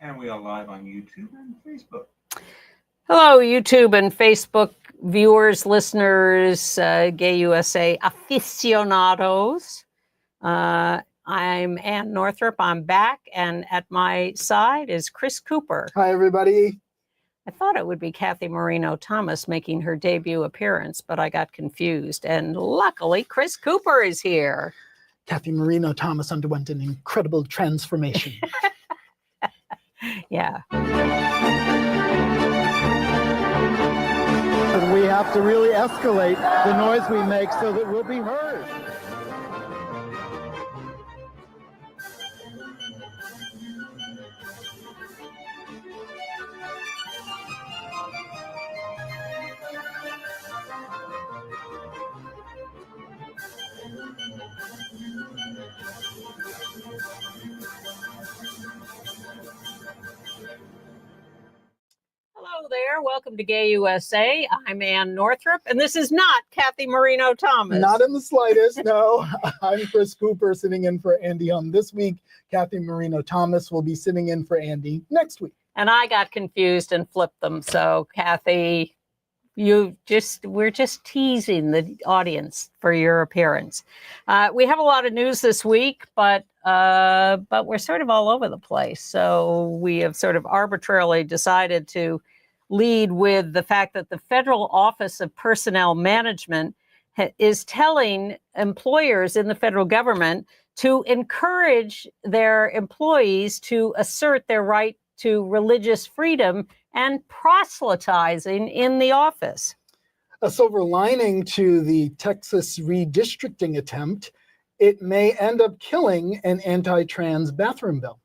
And we are live on YouTube and Facebook. Hello, YouTube and Facebook viewers, listeners, Gay USA aficionados. I'm Ann Northrop. I'm back, and at my side is Chris Cooper. Hi, everybody. I thought it would be Kathy Marino-Thomas making her debut appearance, but I got confused. And luckily, Chris Cooper is here. Kathy Marino-Thomas underwent an incredible transformation. Yeah. And we have to really escalate the noise we make so that we'll be heard. Hello there. Welcome to Gay USA. I'm Ann Northrop, and this is not Kathy Marino-Thomas. Not in the slightest, no. I'm Chris Cooper, sitting in for Andy Humm this week. Kathy Marino-Thomas will be sitting in for Andy next week. And I got confused and flipped them. So, Kathy, we're just teasing the audience for your appearance. We have a lot of news this week, but we're sort of all over the place. So we have sort of arbitrarily decided to lead with the fact that the Federal Office of Personnel Management is telling employers in the federal government to encourage their employees to assert their right to religious freedom and proselytizing in the office. A silver lining to the Texas redistricting attempt, it may end up killing an anti-trans bathroom bill.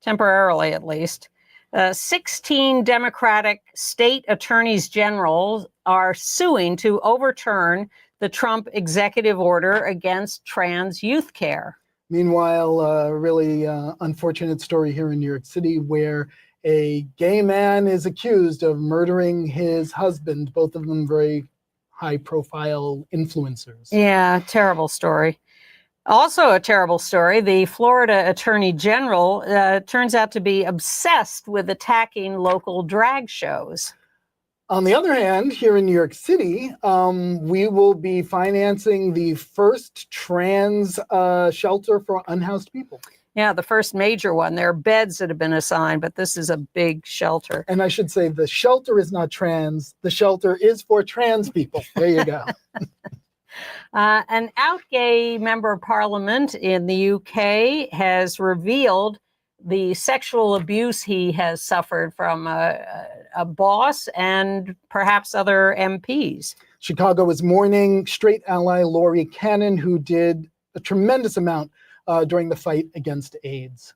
Temporarily, at least. 16 Democratic state attorneys general are suing to overturn the Trump executive order against trans youth care. Meanwhile, a really unfortunate story here in New York City where a gay man is accused of murdering his husband, both of them very high-profile influencers. Yeah, terrible story. Also a terrible story, the Florida Attorney General turns out to be obsessed with attacking local drag shows. On the other hand, here in New York City, we will be financing the first trans shelter for unhoused people. Yeah, the first major one. There are beds that have been assigned, but this is a big shelter. And I should say the shelter is not trans. The shelter is for trans people. There you go. An out gay member of parliament in the UK has revealed the sexual abuse he has suffered from a boss and perhaps other MPs. Chicago is mourning straight ally Lori Cannon, who did a tremendous amount during the fight against AIDS.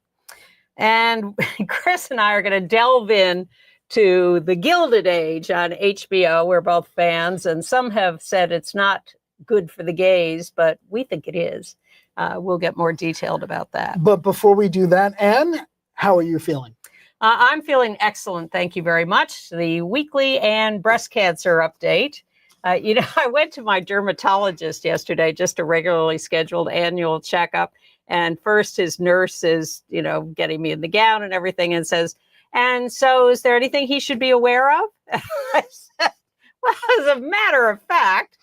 And Chris and I are going to delve in to The Gilded Age on HBO. We're both fans, and some have said it's not good for the gays, but we think it is. We'll get more detailed about that. But before we do that, Anne, how are you feeling? I'm feeling excellent. Thank you very much. The weekly and breast cancer update. I went to my dermatologist yesterday, just a regularly scheduled annual checkup. And first his nurse is, getting me in the gown and everything and says, and so is there anything he should be aware of? I said, well, as a matter of fact,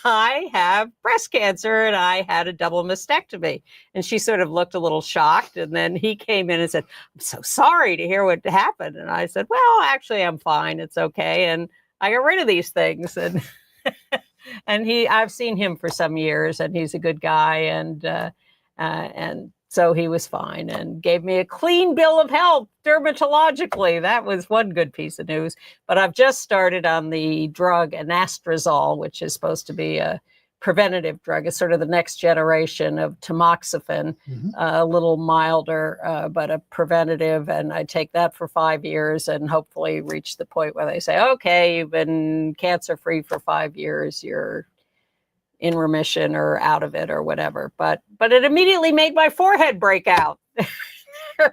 I have breast cancer and I had a double mastectomy. And she sort of looked a little shocked. And then he came in and said, I'm so sorry to hear what happened. And I said, well, actually, I'm fine. It's okay. And I got rid of these things. And I've seen him for some years and he's a good guy. And so he was fine and gave me a clean bill of health dermatologically. That was one good piece of news. But I've just started on the drug anastrozole, which is supposed to be a preventative drug. It's sort of the next generation of tamoxifen, a little milder, but a preventative. And I take that for 5 years and hopefully reach the point where they say, okay, you've been cancer-free for 5 years. You're in remission or out of it or whatever. But it immediately made my forehead break out.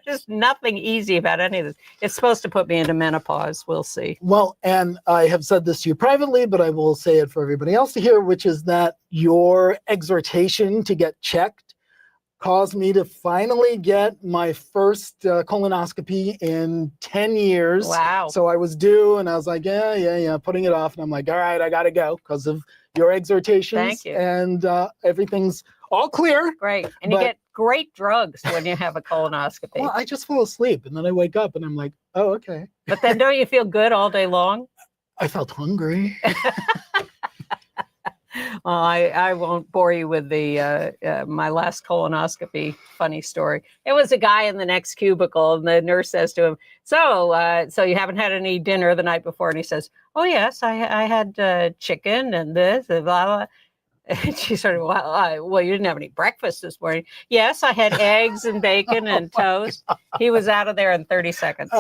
There's nothing easy about any of this. It's supposed to put me into menopause. We'll see. Well, and I have said this to you privately, but I will say it for everybody else to hear, which is that your exhortation to get checked caused me to finally get my first colonoscopy in 10 years. Wow. So I was due, and I was like, yeah, putting it off. And I'm like, all right, I got to go because of your exhortations. Thank you. And everything's all clear. Great. And you get great drugs when you have a colonoscopy. Well, I just fall asleep, and then I wake up, and I'm like, oh, okay. But then don't you feel good all day long? I felt hungry. Well, I won't bore you with the my last colonoscopy funny story. It was a guy in the next cubicle, and the nurse says to him, so you haven't had any dinner the night before? And he says, oh, yes, I had chicken and this and blah, blah. And she sort of, well, you didn't have any breakfast this morning. Yes, I had eggs and bacon and toast. God. He was out of there in 30 seconds.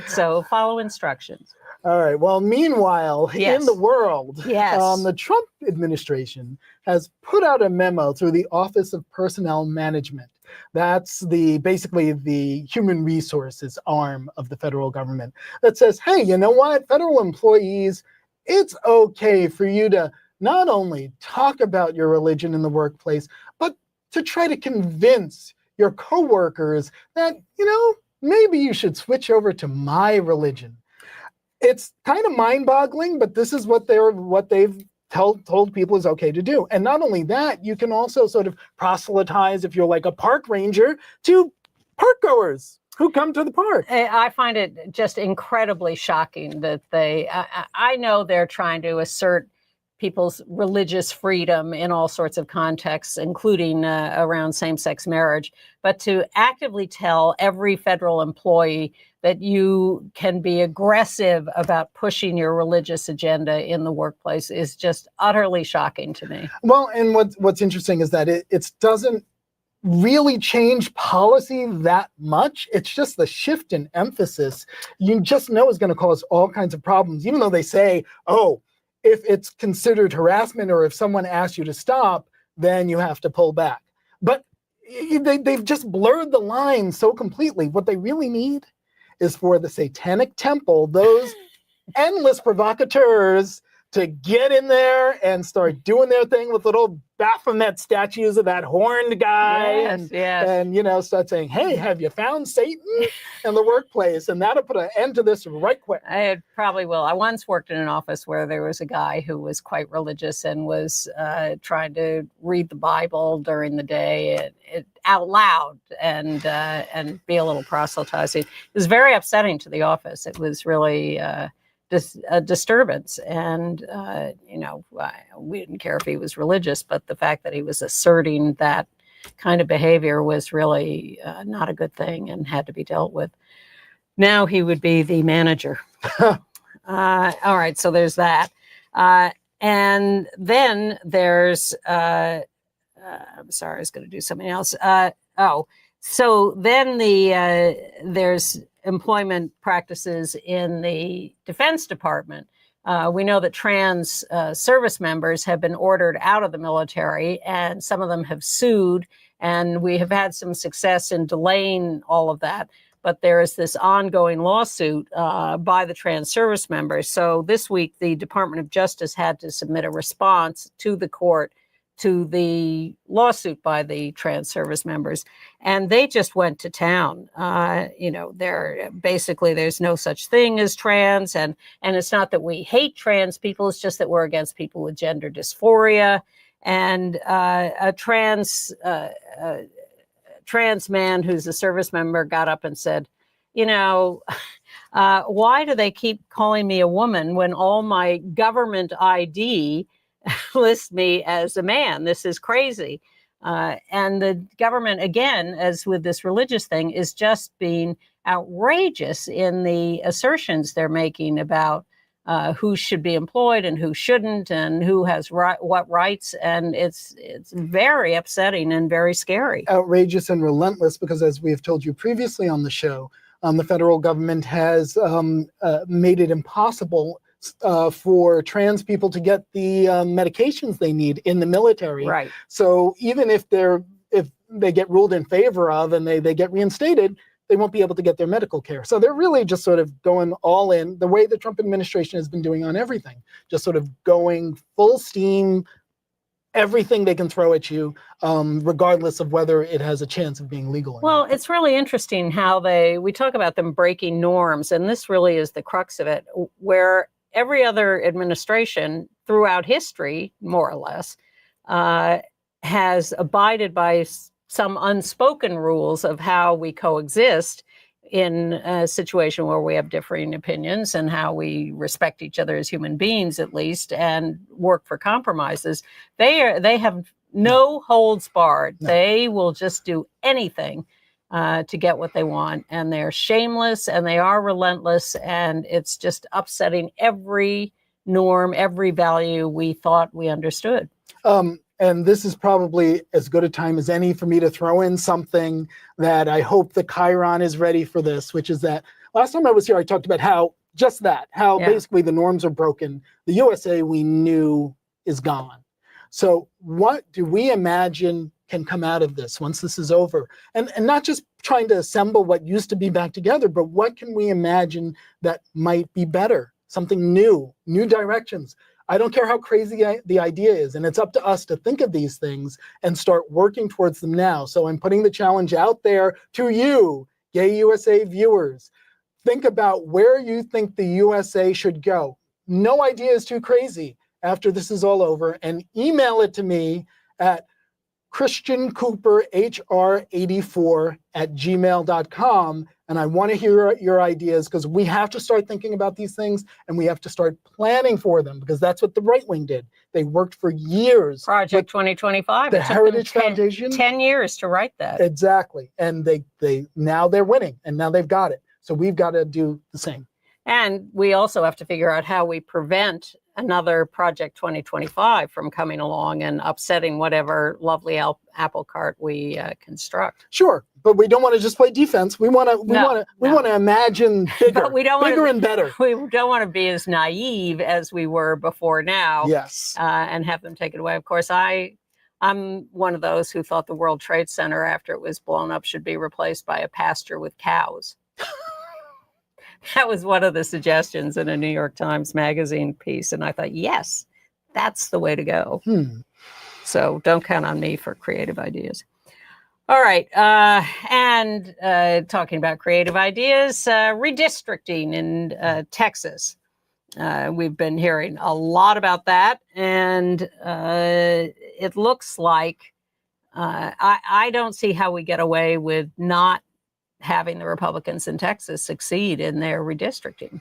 So follow instructions. All right. Well, meanwhile, in the world, the Trump administration has put out a memo through the Office of Personnel Management. That's basically the human resources arm of the federal government that says, hey, you know what? Federal employees, it's okay for you to not only talk about your religion in the workplace, but to try to convince your coworkers that, maybe you should switch over to my religion. It's kind of mind-boggling, but this is what they've told people is okay to do. And not only that, you can also sort of proselytize, if you're like a park ranger, to park goers who come to the park. I find it just incredibly shocking that I know they're trying to assert people's religious freedom in all sorts of contexts, including around same-sex marriage, but to actively tell every federal employee that you can be aggressive about pushing your religious agenda in the workplace is just utterly shocking to me. Well, and what's interesting is that it doesn't really change policy that much. It's just the shift in emphasis. You just know is going to cause all kinds of problems, even though they say, oh, if it's considered harassment or if someone asks you to stop, then you have to pull back. But they've just blurred the line so completely. What they really need is for the Satanic Temple, those endless provocateurs, to get in there and start doing their thing with little Baphomet statues of that horned guy and start saying, hey, have you found Satan in the workplace? And that'll put an end to this right quick. I probably will. I once worked in an office where there was a guy who was quite religious and was trying to read the Bible during the day out loud and be a little proselytizing. It was very upsetting to the office. It was really a disturbance, and we didn't care if he was religious, but the fact that he was asserting that kind of behavior was really not a good thing and had to be dealt with. Now he would be the manager. All right, so there's that, and then there's I'm sorry, I was going to do something else. So then there's employment practices in the Defense Department. We know that trans service members have been ordered out of the military, and some of them have sued, and we have had some success in delaying all of that. But there is this ongoing lawsuit by the trans service members. So this week, the Department of Justice had to submit a response to the court to the lawsuit by the trans service members, and they just went to town. There's no such thing as trans, and it's not that we hate trans people, it's just that we're against people with gender dysphoria. And a trans man who's a service member got up and said, why do they keep calling me a woman when all my government ID list me as a man? This is crazy. And the government, again, as with this religious thing, is just being outrageous in the assertions they're making about who should be employed and who shouldn't, and who has what rights. And it's very upsetting and very scary. Outrageous and relentless, because as we have told you previously on the show, the federal government has made it impossible for trans people to get the medications they need in the military. Right. So even if they get ruled in favor of and they get reinstated, they won't be able to get their medical care. So they're really just sort of going all in the way the Trump administration has been doing on everything, just sort of going full steam everything they can throw at you, regardless of whether it has a chance of being legal or Well, not. it's really interesting how we talk about them breaking norms, and this really is the crux of it, where every other administration throughout history, more or less, has abided by some unspoken rules of how we coexist in a situation where we have differing opinions and how we respect each other as human beings, at least, and work for compromises. They have no holds barred. No. They will just do anything to get what they want, and they're shameless and they are relentless, and it's just upsetting every norm, every value we thought we understood. And this is probably as good a time as any for me to throw in something that I hope the Chiron is ready for this, which is that last time I was here, I talked about how basically the norms are broken. The USA we knew is gone. So what do we imagine can come out of this once this is over? And not just trying to assemble what used to be back together, but what can we imagine that might be better? Something new directions. I don't care how crazy the idea is, and it's up to us to think of these things and start working towards them now. So I'm putting the challenge out there to you, Gay USA viewers. Think about where you think the USA should go. No idea is too crazy after this is all over, and email it to me at christiancooperhr84@gmail.com. And I want to hear your ideas, because we have to start thinking about these things and we have to start planning for them, because that's what the right wing did. They worked for years. Project 2025. The Heritage Foundation. 10 years to write that. Exactly. And now they're winning, and now they've got it. So we've got to do the same. And we also have to figure out how we prevent another Project 2025 from coming along and upsetting whatever lovely apple cart we construct. Sure, but we don't want to just play defense. We want to imagine bigger, but we don't bigger and better. We don't want to be as naive as we were before now. Yes, and have them take it away. Of course, I'm one of those who thought the World Trade Center, after it was blown up, should be replaced by a pasture with cows. That was one of the suggestions in a New York Times Magazine piece. And I thought, yes, that's the way to go. So don't count on me for creative ideas. All right. And talking about creative ideas, redistricting in Texas. We've been hearing a lot about that. And it looks like I don't see how we get away with not having the Republicans in Texas succeed in their redistricting.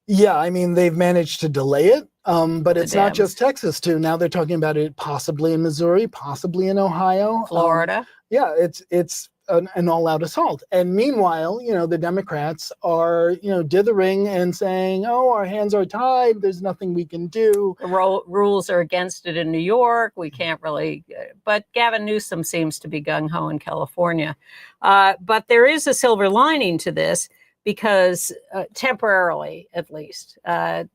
Yeah, I mean, they've managed to delay it, but it's not just Texas, too. Now they're talking about it possibly in Missouri, possibly in Ohio. Florida. Yeah, it's an all-out assault. And meanwhile, the Democrats are, dithering and saying, oh, our hands are tied. There's nothing we can do. The rules are against it in New York. We can't really, but Gavin Newsom seems to be gung-ho in California. But there is a silver lining to this, because temporarily, at least,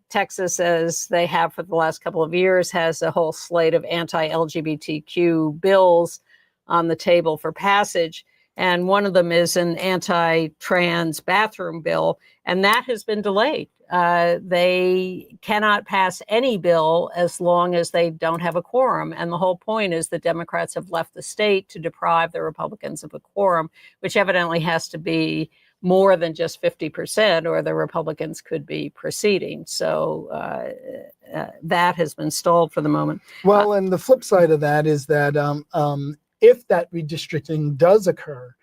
Texas, as they have for the last couple of years, has a whole slate of anti-LGBTQ bills on the table for passage. And one of them is an anti-trans bathroom bill, and that has been delayed. They cannot pass any bill as long as they don't have a quorum. And the whole point is the Democrats have left the state to deprive the Republicans of a quorum, which evidently has to be more than just 50%, or the Republicans could be proceeding. So that has been stalled for the moment. Well, and the flip side of that is that if that redistricting does occur,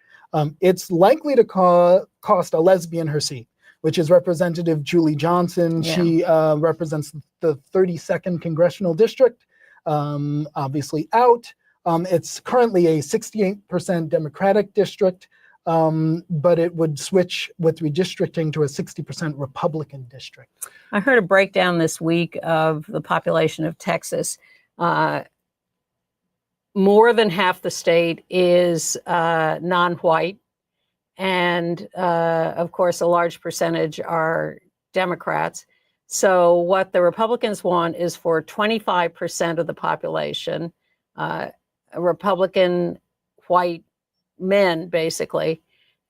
it's likely to cost a lesbian her seat, which is Representative Julie Johnson. Yeah. She represents the 32nd Congressional District, obviously out. It's currently a 68% Democratic district, but it would switch with redistricting to a 60% Republican district. I heard a breakdown this week of the population of Texas. More than half the state is non-white. And of course, a large percentage are Democrats. So what the Republicans want is for 25% of the population, Republican white men, basically,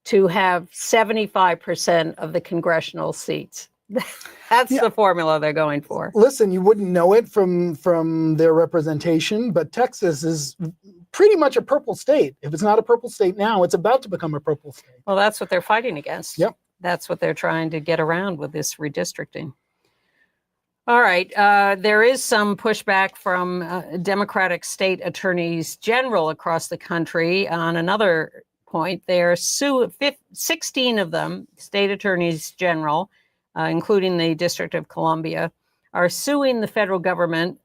to have 75% of the congressional seats. That's Yeah. the formula they're going for. Listen, you wouldn't know it from their representation, but Texas is pretty much a purple state. If it's not a purple state now, it's about to become a purple state. Well, that's what they're fighting against. Yep. That's what they're trying to get around with this redistricting. All right. There is some pushback from Democratic state attorneys general across the country on another point. They're 16 of them, state attorneys general, including the District of Columbia, are suing the federal government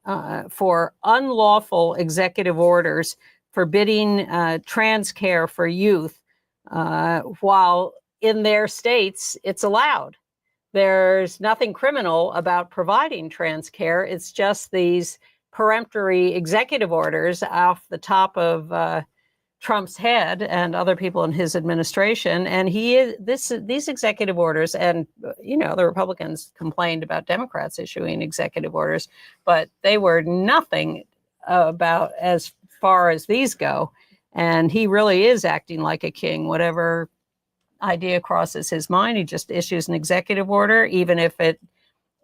for unlawful executive orders forbidding trans care for youth, while in their states it's allowed. There's nothing criminal about providing trans care. It's just these peremptory executive orders off the top of Trump's head and other people in his administration. And these executive orders, and the Republicans complained about Democrats issuing executive orders, but they were nothing about as far as these go. And he really is acting like a king. Whatever idea crosses his mind, he just issues an executive order, even if it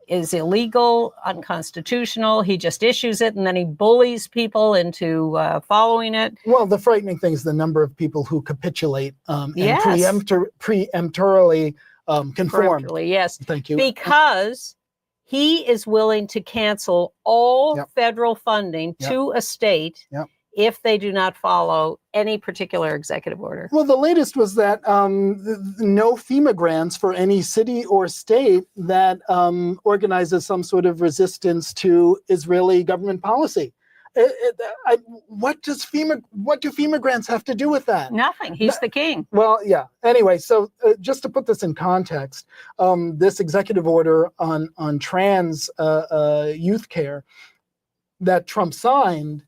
is illegal, unconstitutional. He just issues it, and then he bullies people into following it. Well, the frightening thing is the number of people who capitulate and Yes. preemptorily conform. Peremptorily, yes. Thank you. Because he is willing to cancel all Yep. federal funding Yep. to a state Yep. if they do not follow any particular executive order. Well, the latest was that no FEMA grants for any city or state that organizes some sort of resistance to Israeli government policy. What do FEMA grants have to do with that? Nothing. He's the king. Well, yeah. Anyway, so just to put this in context, this executive order on trans youth care that Trump signed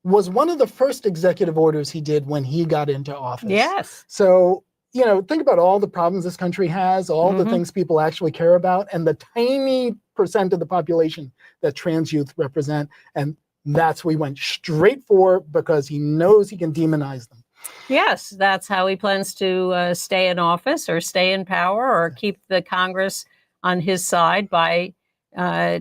was one of the first executive orders he did when he got into office. Yes. So, think about all the problems this country has, all the things people actually care about, and the tiny percent of the population that trans youth represent. And that's what he went straight for, because he knows he can demonize them. Yes, that's how he plans to stay in office or stay in power or keep the Congress on his side by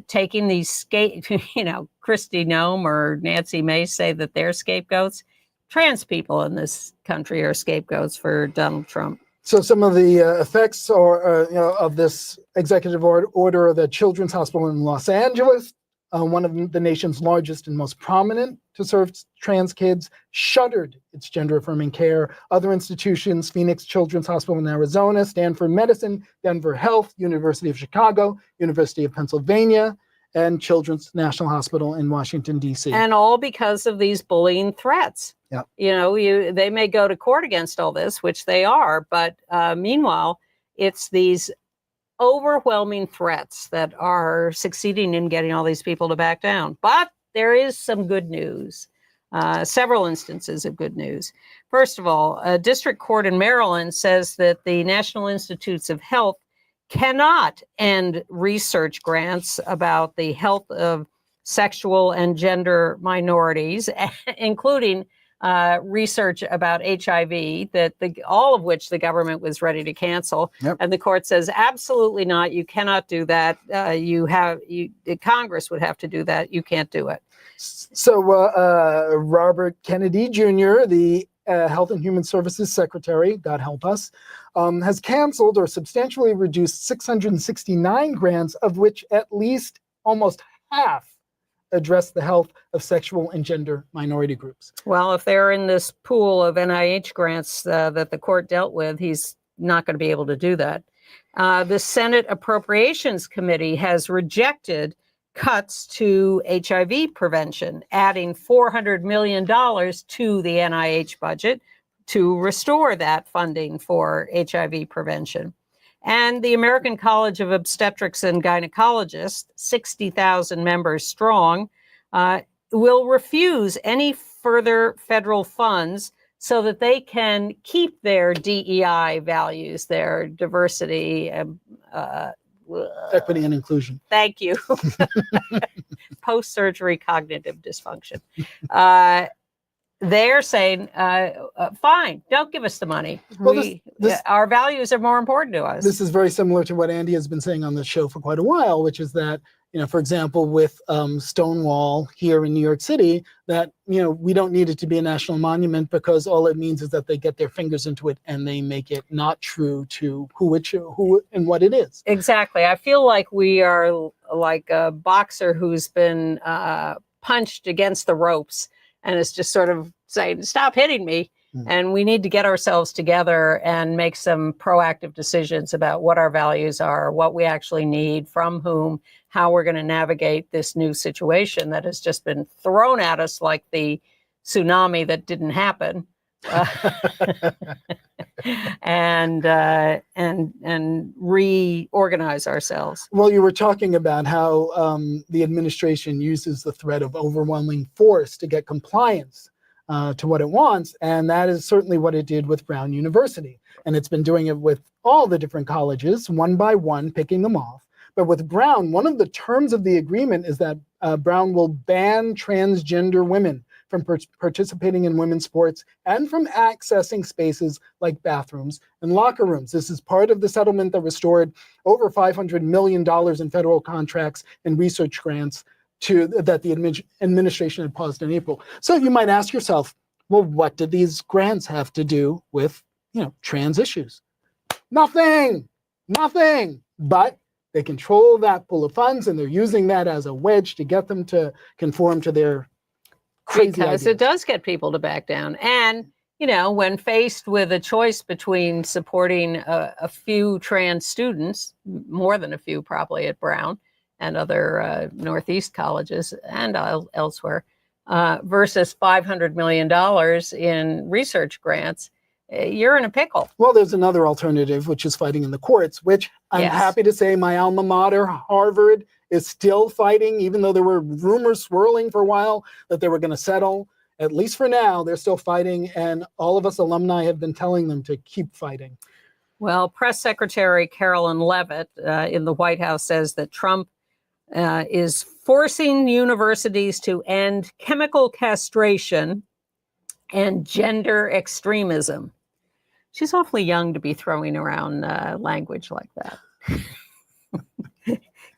taking these Kristi Noem or Nancy Mace say that they're scapegoats. Trans people in this country are scapegoats for Donald Trump. So some of the effects of this executive order are that Children's Hospital in Los Angeles, one of the nation's largest and most prominent to serve trans kids, shuttered its gender-affirming care. Other institutions, Phoenix Children's Hospital in Arizona, Stanford Medicine, Denver Health, University of Chicago, University of Pennsylvania, and Children's National Hospital in Washington, D.C. And all because of these bullying threats. Yeah. They may go to court against all this, which they are, but meanwhile, it's these overwhelming threats that are succeeding in getting all these people to back down. But there is some good news, several instances of good news. First of all, a district court in Maryland says that the National Institutes of Health cannot end research grants about the health of sexual and gender minorities, including research about HIV, all of which the government was ready to cancel. Yep. And the court says, absolutely not. You cannot do that. Congress would have to do that. You can't do it. So Robert Kennedy Jr., the Health and Human Services Secretary, God help us, has canceled or substantially reduced 669 grants, of which at least almost half address the health of sexual and gender minority groups. Well, if they're in this pool of NIH grants that the court dealt with, he's not going to be able to do that. The Senate Appropriations Committee has rejected cuts to HIV prevention, adding $400 million to the NIH budget to restore that funding for HIV prevention. And the American College of Obstetrics and Gynecologists, 60,000 members strong, will refuse any further federal funds so that they can keep their DEI values, their diversity, Equity and inclusion. Thank you. Post-surgery cognitive dysfunction. they're saying, fine, don't give us the money. Well, our values are more important to us. This is very similar to what Andy has been saying on the show for quite a while, which is that, for example, with Stonewall here in New York City, that, we don't need it to be a national monument because all it means is that they get their fingers into it and they make it not true to who and what it is. Exactly. I feel like we are like a boxer who's been punched against the ropes and is just sort of saying, stop hitting me. And we need to get ourselves together and make some proactive decisions about what our values are, what we actually need, from whom, how we're going to navigate this new situation that has just been thrown at us like the tsunami that didn't happen. And reorganize ourselves. Well, you were talking about how the administration uses the threat of overwhelming force to get compliance to what it wants, and that is certainly what it did with Brown University. And it's been doing it with all the different colleges, one by one, picking them off. But with Brown, one of the terms of the agreement is that Brown will ban transgender women from participating in women's sports and from accessing spaces like bathrooms and locker rooms. This is part of the settlement that restored over $500 million in federal contracts and research grants that the administration had paused in April. So you might ask yourself, well, what did these grants have to do with, trans issues? Nothing. But they control that pool of funds, and they're using that as a wedge to get them to conform to their crazy because ideas. It does get people to back down. And, when faced with a choice between supporting a few trans students, more than a few probably at Brown and other Northeast colleges and elsewhere, versus $500 million in research grants, you're in a pickle. Well, there's another alternative, which is fighting in the courts, which I'm happy to say my alma mater, Harvard, is still fighting, even though there were rumors swirling for a while that they were going to settle. At least for now, they're still fighting, and all of us alumni have been telling them to keep fighting. Well, Press Secretary Carolyn Leavitt in the White House says that Trump is forcing universities to end chemical castration and gender extremism. She's awfully young to be throwing around language like that.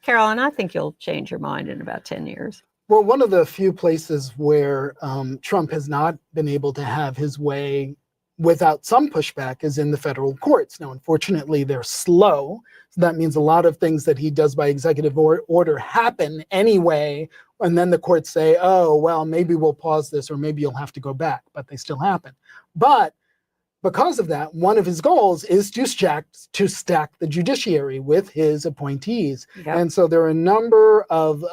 Carolyn, I think you'll change your mind in about 10 years. Well, one of the few places where Trump has not been able to have his way without some pushback is in the federal courts. Now, unfortunately, they're slow. So that means a lot of things that he does by executive order happen anyway. And then the courts say, oh, well, maybe we'll pause this, or maybe you'll have to go back, but they still happen. But because of that, one of his goals is to stack the judiciary with his appointees. Yep. And so there are a number of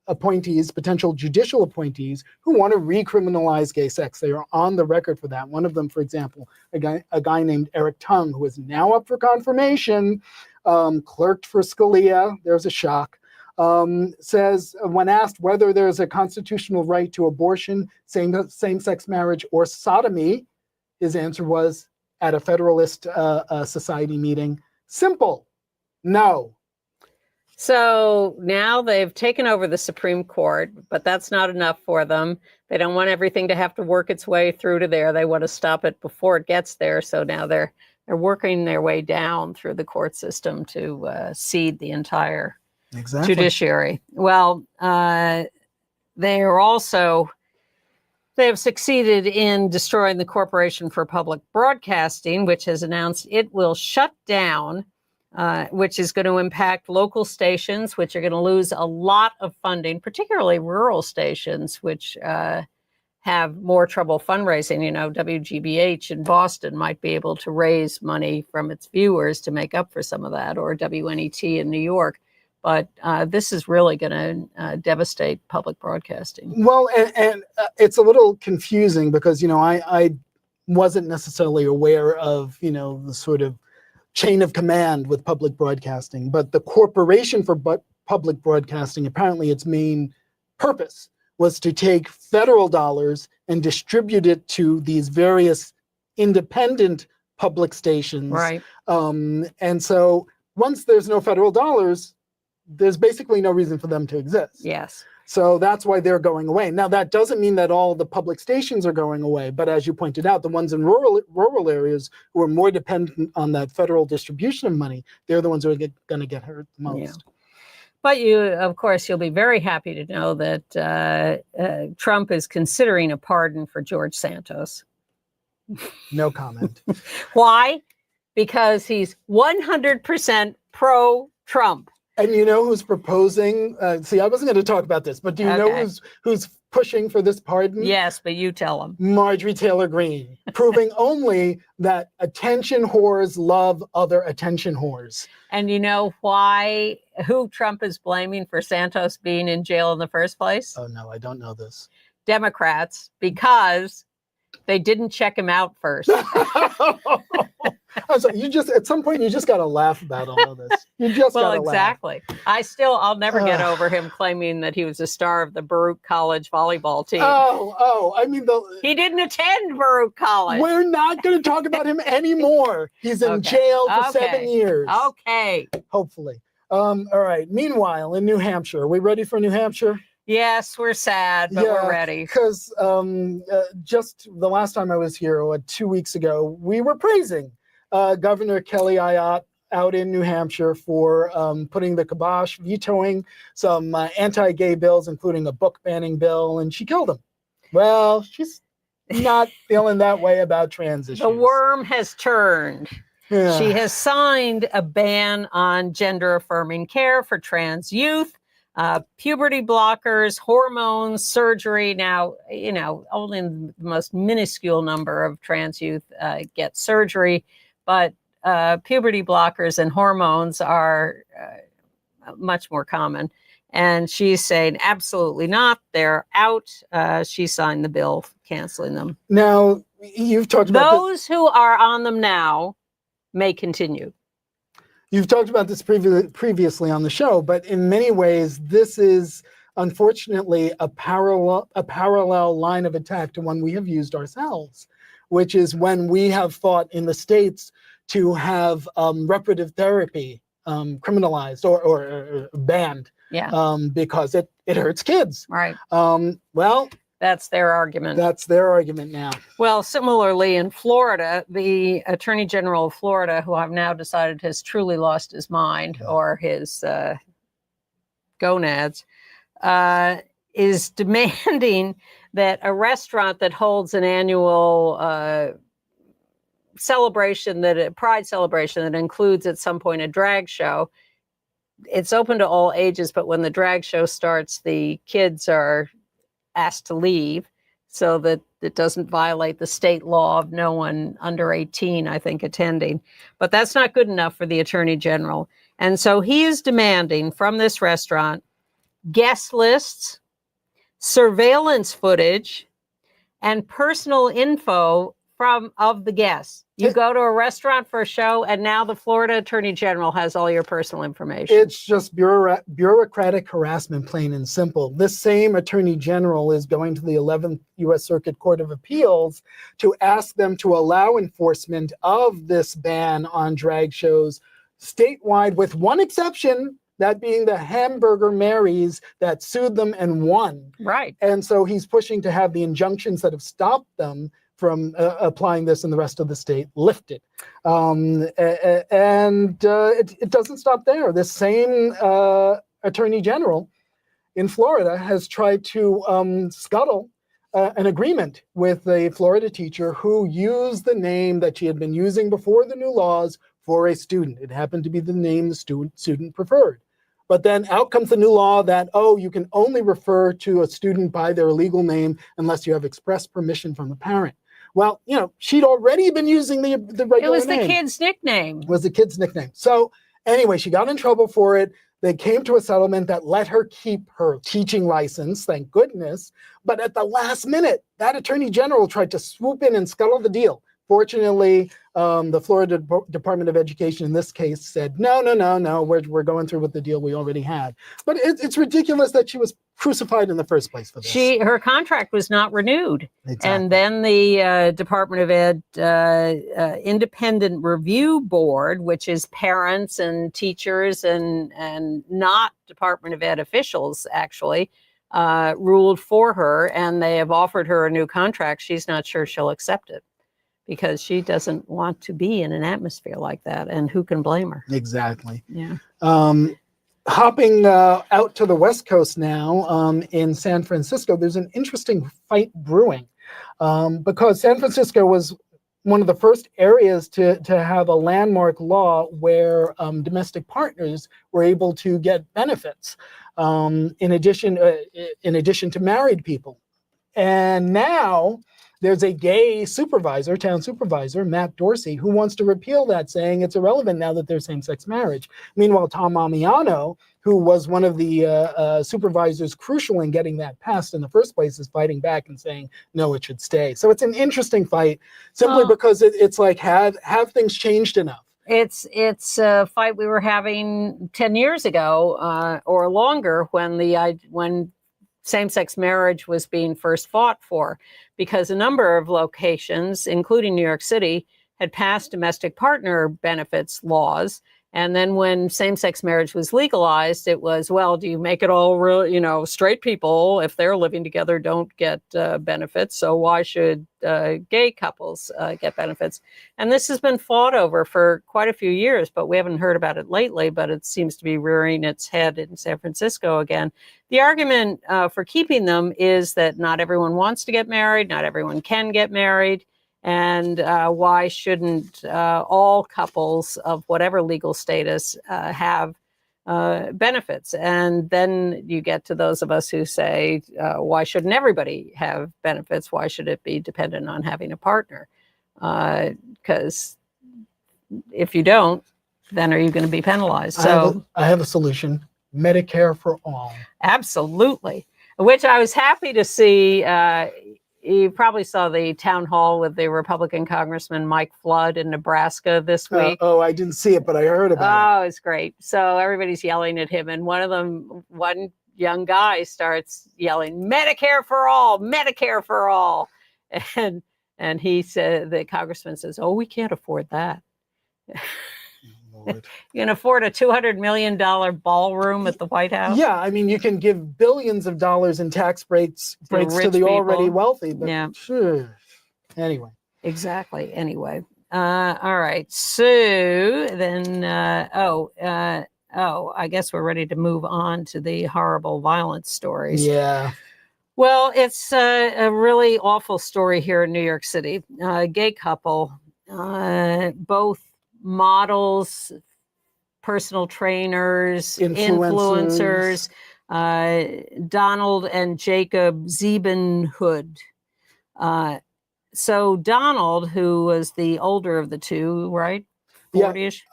appointees, potential judicial appointees, who want to recriminalize gay sex. They are on the record for that. One of them, for example, a guy named Eric Tung, who is now up for confirmation, clerked for Scalia, there's a shock, says when asked whether there's a constitutional right to abortion, same-sex marriage, or sodomy, his answer was, at a Federalist Society meeting, simple, no. So now they've taken over the Supreme Court, but that's not enough for them. They don't want everything to have to work its way through to there. They want to stop it before it gets there. So now they're working their way down through the court system to cede the entire judiciary. Well, they have succeeded in destroying the Corporation for Public Broadcasting, which has announced it will shut down, which is going to impact local stations, which are going to lose a lot of funding, particularly rural stations, which have more trouble fundraising. WGBH in Boston might be able to raise money from its viewers to make up for some of that, or WNET in New York. But this is really going to devastate public broadcasting. Well, and it's a little confusing because, I wasn't necessarily aware of, the sort of chain of command with public broadcasting. But the Corporation for Public Broadcasting, apparently its main purpose was to take federal dollars and distribute it to these various independent public stations. Right. And so once there's no federal dollars, there's basically no reason for them to exist. Yes. So that's why they're going away. Now, that doesn't mean that all the public stations are going away. But as you pointed out, the ones in rural areas who are more dependent on that federal distribution of money, they're the ones who are going to get hurt the most. Yeah. But of course, you'll be very happy to know that Trump is considering a pardon for George Santos. No comment. Why? Because he's 100% pro-Trump. And you know who's proposing? See, I wasn't going to talk about this, but do you know who's pushing for this pardon? Yes, but you tell him. Marjorie Taylor Greene, proving only that attention whores love other attention whores. And you know why? Who Trump is blaming for Santos being in jail in the first place? Oh, no, I don't know this. Democrats, because they didn't check him out first. So at some point you just got to laugh about all of this. You just got to exactly. laugh. I'll never get over him claiming that he was a star of the Baruch College volleyball team. I mean, he didn't attend Baruch College. We're not going to talk about him anymore. He's in jail for 7 years. Okay. Hopefully. All right. Meanwhile, in New Hampshire, are we ready for New Hampshire? Yes, we're sad, but we're ready. Because just the last time I was here, 2 weeks ago, we were praising Governor Kelly Ayotte out in New Hampshire for putting the kibosh, vetoing some anti-gay bills, including a book banning bill, and she killed him. Well, she's not feeling that way about trans issues. The worm has turned. Yeah. She has signed a ban on gender-affirming care for trans youth. Puberty blockers, hormones, surgery. Now, only the most minuscule number of trans youth get surgery, but puberty blockers and hormones are much more common. And she's saying absolutely not. They're out. She signed the bill canceling them. Now, you've talked about those who are on them now may continue. You've talked about this previously on the show, but in many ways, this is unfortunately a parallel line of attack to one we have used ourselves, which is when we have fought in the States to have reparative therapy criminalized or banned because it hurts kids. Right. Well, that's their argument. That's their argument now. Well, similarly in Florida, the Attorney General of Florida, who I've now decided has truly lost his mind or his gonads, is demanding that a restaurant that holds an annual pride celebration that includes at some point a drag show, it's open to all ages, but when the drag show starts, the kids are asked to leave so that it doesn't violate the state law of no one under 18, I think, attending. But that's not good enough for the Attorney General. And so he is demanding from this restaurant guest lists, surveillance footage, and personal info of the guests. You go to a restaurant for a show, and now the Florida Attorney General has all your personal information. It's just bureaucratic harassment, plain and simple. This same Attorney General is going to the 11th U.S. Circuit Court of Appeals to ask them to allow enforcement of this ban on drag shows statewide, with one exception, that being the Hamburger Marys that sued them and won. Right. And so he's pushing to have the injunctions that have stopped them from applying this in the rest of the state lifted. It doesn't stop there. This same Attorney General in Florida has tried to scuttle an agreement with a Florida teacher who used the name that she had been using before the new laws for a student. It happened to be the name the student preferred. But then out comes the new law that, you can only refer to a student by their legal name unless you have express permission from the parent. Well, she'd already been using the regular name. It was the kid's nickname. It was the kid's nickname. So anyway, she got in trouble for it. They came to a settlement that let her keep her teaching license, thank goodness. But at the last minute, that Attorney General tried to swoop in and scuttle the deal. Fortunately, the Florida Department of Education in this case said, no, we're going through with the deal we already had. But it's ridiculous that she was crucified in the first place for this. Her contract was not renewed. Exactly. And then the Department of Ed Independent Review Board, which is parents and teachers and not Department of Ed officials, actually, ruled for her, and they have offered her a new contract. She's not sure she'll accept it because she doesn't want to be in an atmosphere like that. And who can blame her? Exactly. Yeah. Hopping out to the West Coast now, in San Francisco, there's an interesting fight brewing because San Francisco was one of the first areas to have a landmark law where domestic partners were able to get benefits in addition to married people. And now there's a gay supervisor, town supervisor, Matt Dorsey, who wants to repeal that, saying it's irrelevant now that there's same-sex marriage. Meanwhile, Tom Amiano, who was one of the supervisors crucial in getting that passed in the first place, is fighting back and saying, no, it should stay. So it's an interesting fight, simply because it's like, have things changed enough? It's a fight we were having 10 years ago or longer when same-sex marriage was being first fought for, because a number of locations, including New York City, had passed domestic partner benefits laws. And then when same-sex marriage was legalized, it was, well, do you make it all real, straight people, if they're living together, don't get benefits. So why should gay couples get benefits? And this has been fought over for quite a few years, but we haven't heard about it lately, but it seems to be rearing its head in San Francisco again. The argument for keeping them is that not everyone wants to get married, not everyone can get married. And why shouldn't all couples of whatever legal status have benefits? And then you get to those of us who say, why shouldn't everybody have benefits? Why should it be dependent on having a partner? Because if you don't, then are you going to be penalized? So I have a solution: Medicare for all. Absolutely, which I was happy to see. You probably saw the town hall with the Republican Congressman Mike Flood in Nebraska this week. I didn't see it, but I heard about it. Oh, it's great. So everybody's yelling at him. And one young guy starts yelling, Medicare for all, Medicare for all. And he said, the congressman says, oh, we can't afford that. Lord. You can afford a $200 million ballroom at the White House. Yeah, I mean, you can give billions of dollars in tax breaks to the already wealthy. But yeah. Sure. Anyway. Exactly. Anyway. All right. So then, I guess we're ready to move on to the horrible violence stories. Yeah. Well, it's a really awful story here in New York City. A gay couple, both models, personal trainers, influencers, Donald and Jacob Ziebenhood. So Donald, who was the older of the two, right? 40-ish?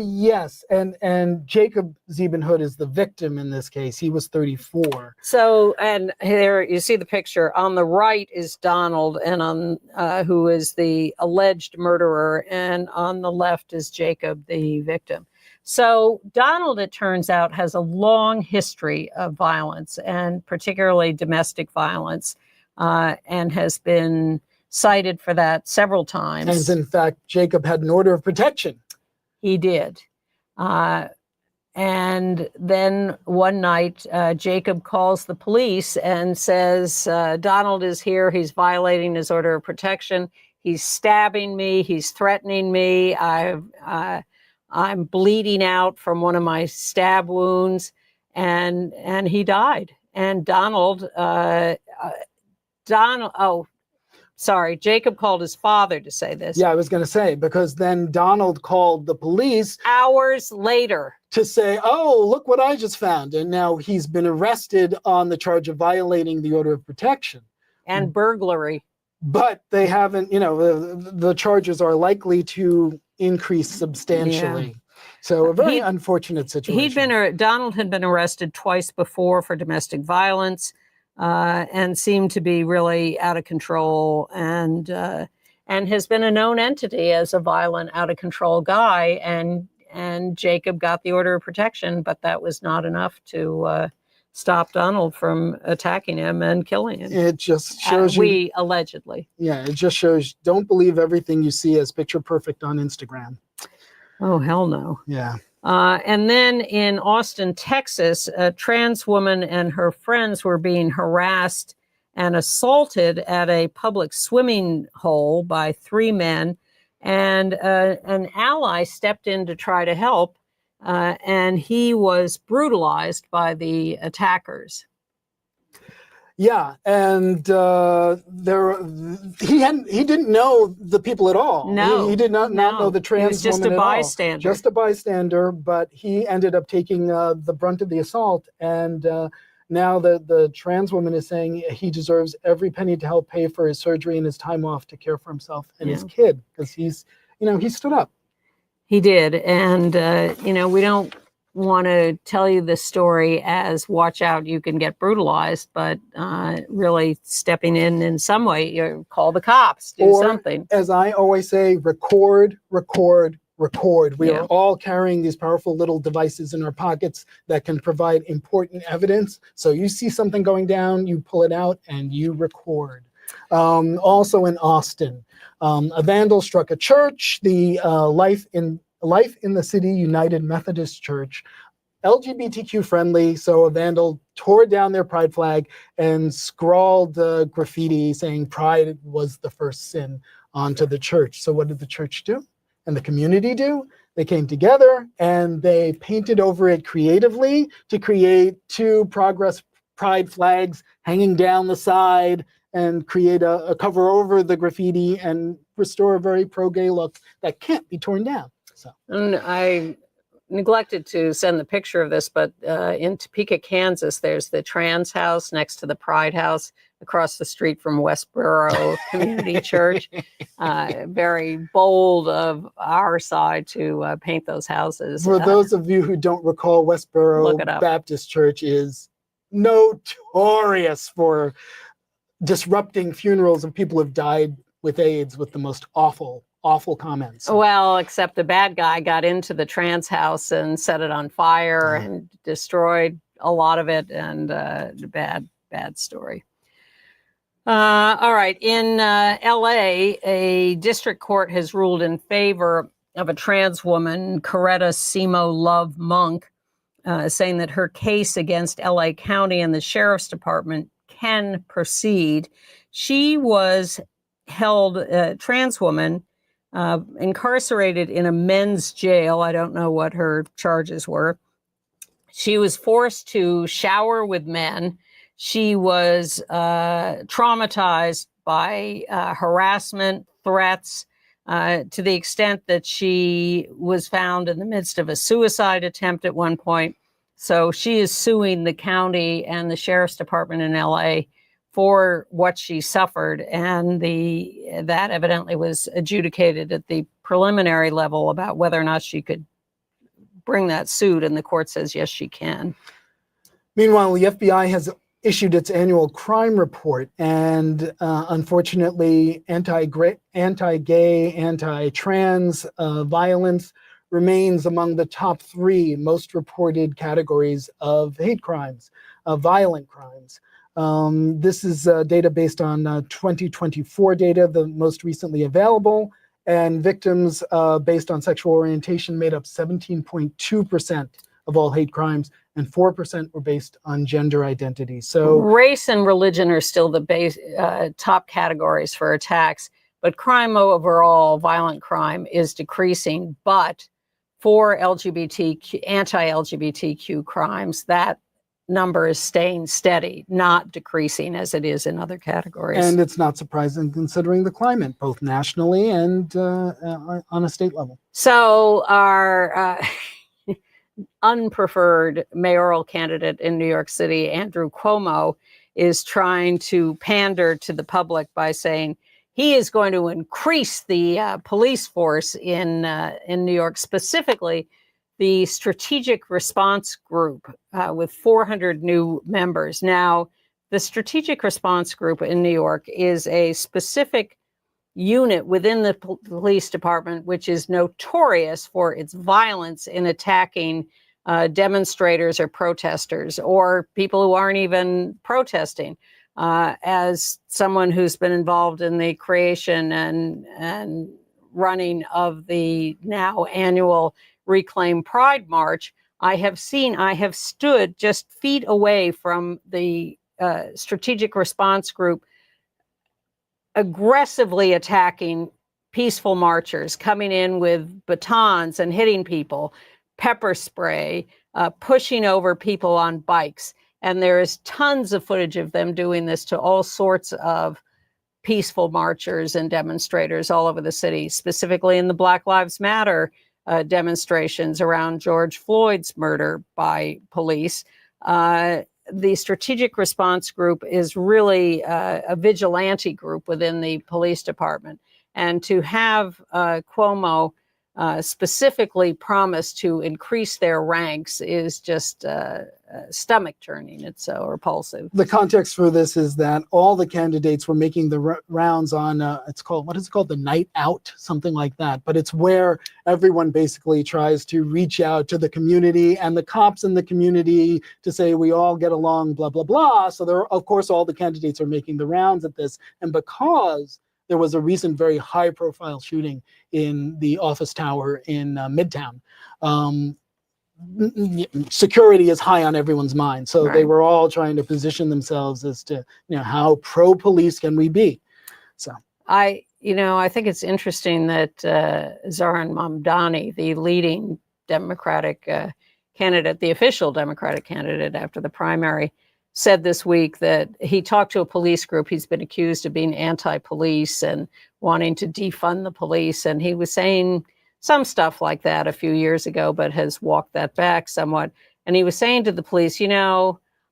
Yes. And Jacob Ziebenhood is the victim in this case. He was 34. So, and here you see the picture. On the right is Donald, and on who is the alleged murderer, and on the left is Jacob, the victim. So Donald, it turns out, has a long history of violence, and particularly domestic violence, and has been cited for that several times. As in fact, Jacob had an order of protection. He did. And then one night, Jacob calls the police and says, Donald is here. He's violating his order of protection. He's stabbing me. He's threatening me. I'm bleeding out from one of my stab wounds. And he died. And Jacob called his father to say this. Yeah, I was going to say, because then Donald called the police hours later to say, oh, look what I just found. And now he's been arrested on the charge of violating the order of protection. And burglary. But they haven't, the charges are likely to increase substantially. Yeah. So a very unfortunate situation. Donald had been arrested twice before for domestic violence. And seemed to be really out of control, and has been a known entity as a violent, out of control guy. And Jacob got the order of protection, but that was not enough to stop Donald from attacking him and killing him. It just shows allegedly. Yeah, it just shows. Don't believe everything you see as picture perfect on Instagram. Oh, hell no. Yeah. And then in Austin, Texas, a trans woman and her friends were being harassed and assaulted at a public swimming hole by 3 men. And an ally stepped in to try to help, and he was brutalized by the attackers. Yeah, and he didn't know the people at all. No, he did not know the trans He was just woman a at all. bystander. Just a bystander, but he ended up taking the brunt of the assault. And now the trans woman is saying he deserves every penny to help pay for his surgery and his time off to care for himself and his kid, because he stood up. He did, and we don't want to tell you the story as watch out, you can get brutalized, but really stepping in some way, you call the cops, do something. As I always say, record. We are all carrying these powerful little devices in our pockets that can provide important evidence. So you see something going down, you pull it out and you record. Also in Austin, a vandal struck a church, the Life in the City United Methodist Church, LGBTQ friendly. So a vandal tore down their pride flag and scrawled graffiti saying pride was the first sin onto the church. So what did the church do and the community do? They came together and they painted over it creatively to create 2 progress pride flags hanging down the side and create a cover over the graffiti and restore a very pro-gay look that can't be torn down. So. And I neglected to send the picture of this, but in Topeka, Kansas, there's the trans house next to the Pride House across the street from Westboro Community Church. Very bold of our side to paint those houses. For those of you who don't recall, Westboro Baptist Church is notorious for disrupting funerals of people who've died with AIDS with the most awful comments. Well, except the bad guy got into the trans house and set it on fire and destroyed a lot of it, and bad story. All right. In LA, a district court has ruled in favor of a trans woman, Coretta Simo Love Monk, saying that her case against LA County and the Sheriff's Department can proceed. She was held, a trans woman, incarcerated in a men's jail. I don't know what her charges were. She was forced to shower with men. She was traumatized by harassment, threats, to the extent that she was found in the midst of a suicide attempt at one point. So she is suing the county and the Sheriff's Department in LA for what she suffered. And that evidently was adjudicated at the preliminary level about whether or not she could bring that suit. And the court says, yes, she can. Meanwhile, the FBI has issued its annual crime report, and unfortunately, anti-gay, anti-trans violence remains among the top 3 most reported categories of hate crimes, violent crimes. This is data based on 2024 data, the most recently available, and victims based on sexual orientation made up 17.2% of all hate crimes, and 4% were based on gender identity. So race and religion are still the top categories for attacks, but crime overall, violent crime, is decreasing. But for anti-LGBTQ crimes, that number is staying steady, not decreasing as it is in other categories. And it's not surprising considering the climate, both nationally and on a state level. So our unpreferred mayoral candidate in New York City, Andrew Cuomo, is trying to pander to the public by saying he is going to increase the police force in New York, specifically the Strategic Response Group with 400 new members. Now, the Strategic Response Group in New York is a specific unit within the police department, which is notorious for its violence in attacking demonstrators or protesters or people who aren't even protesting. As someone who's been involved in the creation and running of the now annual Reclaim Pride March, I have stood just feet away from the strategic response group aggressively attacking peaceful marchers, coming in with batons and hitting people, pepper spray, pushing over people on bikes. And there is tons of footage of them doing this to all sorts of peaceful marchers and demonstrators all over the city, specifically in the Black Lives Matter demonstrations around George Floyd's murder by police. The strategic response group is really a vigilante group within the police department. And to have Cuomo specifically promise to increase their ranks is just stomach churning. It's so repulsive. The context for this is that all the candidates were making the rounds on, what is it called? The night out, something like that. But it's where everyone basically tries to reach out to the community and the cops in the community to say, we all get along, blah, blah, blah. So there, of course, all the candidates are making the rounds at this. And because there was a recent very high profile shooting in the office tower in Midtown, security is high on everyone's mind. So they were all trying to position themselves as to, how pro-police can we be? So I think it's interesting that Zohran Mamdani, the leading Democratic candidate, the official Democratic candidate after the primary, said this week that he talked to a police group. He's been accused of being anti-police and wanting to defund the police. And he was saying some stuff like that a few years ago, but has walked that back somewhat. And he was saying to the police,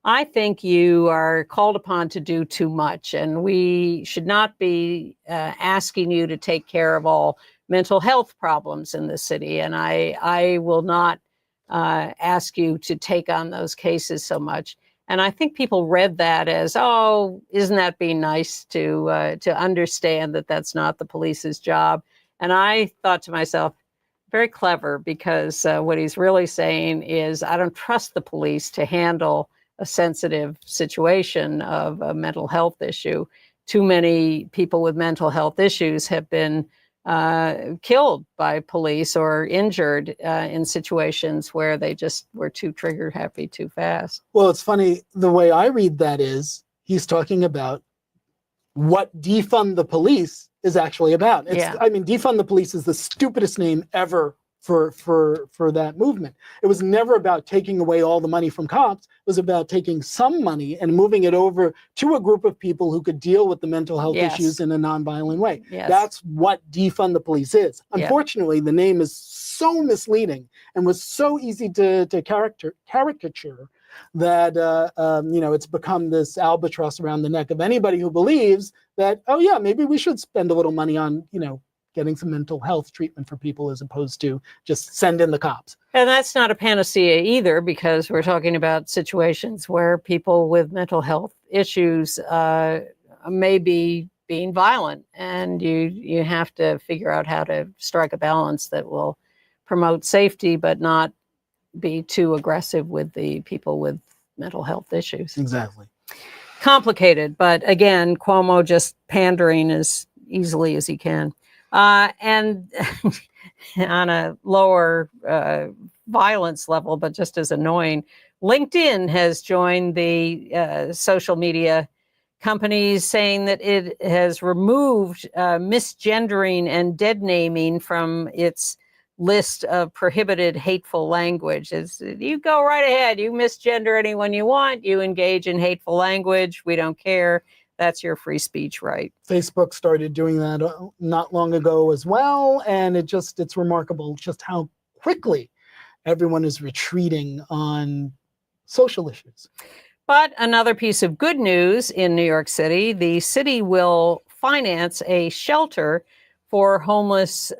I think you are called upon to do too much, and we should not be asking you to take care of all mental health problems in the city. And I will not ask you to take on those cases so much. And I think people read that as, oh, isn't that being nice to understand that that's not the police's job? And I thought to myself, very clever, because what he's really saying is, I don't trust the police to handle a sensitive situation of a mental health issue. Too many people with mental health issues have been killed by police or injured in situations where they just were too trigger happy too fast. Well, it's funny, the way I read that is he's talking about what defund the police is actually about. I mean, defund the police is the stupidest name ever for that movement. It was never about taking away all the money from cops. It was about taking some money and moving it over to a group of people who could deal with the mental health issues in a nonviolent way. That's what defund the police is. Unfortunately, the name is so misleading and was so easy to caricature that it's become this albatross around the neck of anybody who believes that, oh yeah, maybe we should spend a little money on, getting some mental health treatment for people as opposed to just send in the cops. And that's not a panacea either, because we're talking about situations where people with mental health issues may be being violent, and you have to figure out how to strike a balance that will promote safety but not be too aggressive with the people with mental health issues. Exactly. Complicated, but again, Cuomo just pandering as easily as he can. And on a lower violence level, but just as annoying, LinkedIn has joined the social media companies, saying that it has removed misgendering and dead naming from its list of prohibited hateful language. You go right ahead. You misgender anyone you want. You engage in hateful language. We don't care. That's your free speech right. Facebook started doing that not long ago as well. And it's remarkable just how quickly everyone is retreating on social issues. But another piece of good news in New York City, the city will finance a shelter for homeless